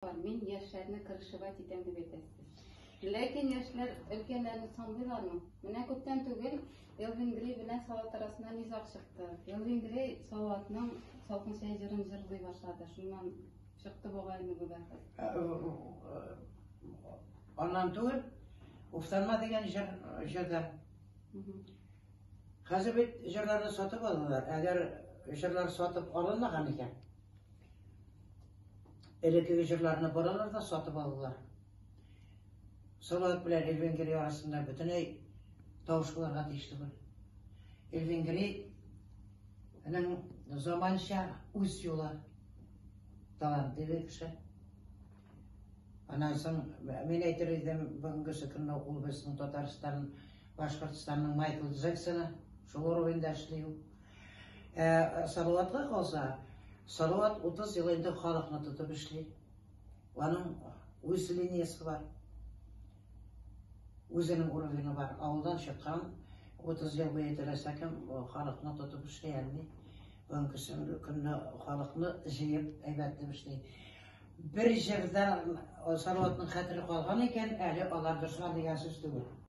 Мен яшьләрне крышевать итәм дип әйтәсез. Ләкин яшьләр өлкәннәрне санлыйлармы? Менә күптән түгел Элвин Грей белән Салават арасында низак чыкты. Элвин Грей Салаватның салкын чәй җырын җырлый башлады. Шуннан чыкты бугайны бу бәхәс. Аннан түгел, уфтанма дигән җырдан. Хәзер бит җырларны сатып алалар. Әгәр җырлар сатып алынмаган икән, элекеге җырларны баралар да сатып алалар. Салават белән Элвин Грей арасында бөтенләй тавышларга тиешле бер. Элвин Грейның заманча үз юлы талантлы кеше. Аннан соң мен әйтер идем, бүгенге көнне ул безнең Татарстан, Башкортстанның Майкл Джексоны шул уровеньда эшли ул. Салаватка калса, Салават 30 ел инде халыкны тотып эшли. Аның үз линиясы бар. Үзенең уровены бар. Авылдан чыккан 30 ел буе теләсәкем халыкны тотып эшли әле. Бүгенге көнне халыкны җыеп әйбәтләп эшли. Bir җирдә Салаватның хәтере калган икән, әле алар дошман дигән сүз түгел.